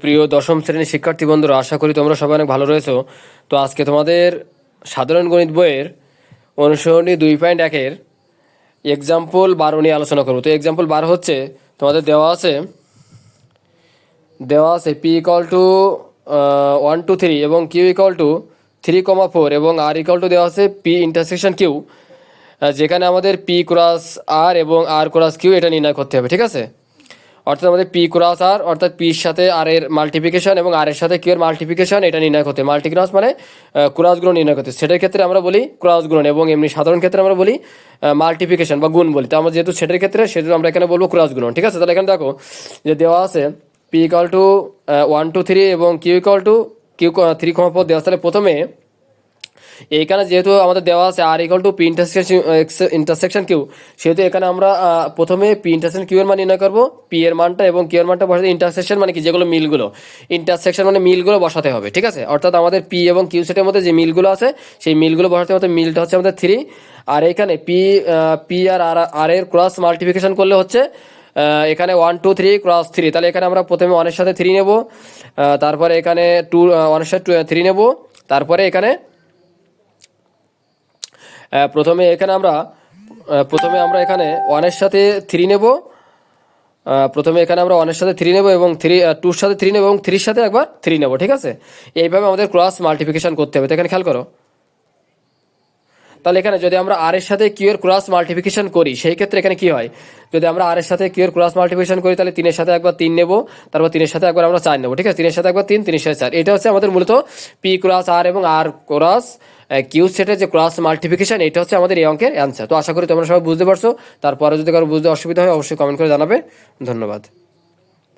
প্রিয় দশম শ্রেণীর শিক্ষার্থী বন্ধুরা, আশা করি তোমরা সবাই অনেক ভালো রয়েছো। তো আজকে তোমাদের সাধারণ গণিত বইয়ের অনুসরণী 2.1-এর এক্সাম্পল 12 নিয়ে আলোচনা করবো। তো এক্সাম্পল 12 হচ্ছে তোমাদের দেওয়া আছে পি ইকাল টু 1 2 3 এবং কিউ ইকাল টু 3,4 এবং আর ইকাল টু দেওয়া আছে পি ইন্টারসেকশন কিউ, যেখানে আমাদের পি ক্রস আর এবং আর ক্রস কিউ এটা নির্ণয় করতে হবে। ঠিক আছে, অর্থাৎ আমাদের পি ক্রস আর অর্থাৎ পির সাথে আর এর মাল্টিপ্লিকেশন এবং আর এর সাথে কিউ এর মাল্টিপ্লিকেশন এটা নির্ণয় করতে, মাল্টিক্রস মানে ক্রস গুণ নির্ণয় করতে। সেটার ক্ষেত্রে আমরা বলি ক্রস গুণ এবং এমনি সাধারণ ক্ষেত্রে আমরা বলি মাল্টিপ্লিকেশন বা গুণ বলি। তো আমরা যেহেতু সেটার ক্ষেত্রে সেজন্য আমরা এখানে বলবো ক্রস গুণ। ঠিক আছে, তাহলে এখানে দেখো যে দেওয়া আছে পি ইকাল টু 1 2 3 এবং কিউ ইকাল টু 3,4 দেওয়া আছে। তাহলে প্রথমে এইখানে যেহেতু আমাদের দেওয়া আছে আর equal to P intersection Q, সেহেতু এখানে আমরা প্রথমে পি ইন্টারসেকশন কিউ এর মান নির্ণয় করবো, পি এর মানটা এবং কিউ এর মানটা বসাতে, ইন্টারসেকশন মানে কি যেগুলো মিলগুলো, ইন্টারসেকশন মানে মিলগুলো বসাতে হবে। ঠিক আছে, অর্থাৎ আমাদের পি এবং কিউ সেটের মধ্যে যে মিলগুলো আছে সেই মিলগুলো বসাতে হবে। মিলটা হচ্ছে আমাদের 3, আর এখানে পি আর আর এর ক্রস মাল্টিপ্লিকেশন করলে হচ্ছে এখানে 1 2 3 ক্রস 3। তাহলে এখানে আমরা প্রথমে 1 এর সাথে 3 নেব, তারপরে এখানে 1 এর সাথে 3 নেব, তারপরে এখানে প্রথমে আমরা এখানে 1 এর সাথে 3 নেব, প্রথমে এখানে আমরা 1 এর সাথে 3 নেব এবং 2 এর সাথে 3 নেব এবং 3 এর সাথে একবার 3 নেব। ঠিক আছে, এইভাবে আমাদের ক্রস মাল্টিপ্লিকেশন করতে হবে। তো এখানে খেয়াল করো, তাহলে এখানে যদি আমরা আর এর সাথে কিউ এর ক্রস মাল্টিপ্লিকেশন করি সেই ক্ষেত্রে এখানে কি হয়, যদি আমরা আর এর সাথে কিউ এর ক্রস মাল্টিপ্লিকেশন করি তাহলে 3 এর সাথে একবার 3 নেব, তারপর 3 এর সাথে একবার আমরা 4 নেব। ঠিক আছে, 3 এর সাথে একবার 3, 3 এর সাথে 4। এটা হচ্ছে আমাদের মূলত পি ক্রস আর এবং আর ক্রস কিউ সেটের যে ক্রস মাল্টিপ্লিকেশন, এটা হচ্ছে আমাদের এই অঙ্কের অ্যান্সার। তো আশা করি তোমরা সবাই বুঝতে পারছো। তারপরে যদি কারো বুঝতে অসুবিধা হয় অবশ্যই কমেন্ট করে জানাবে। ধন্যবাদ।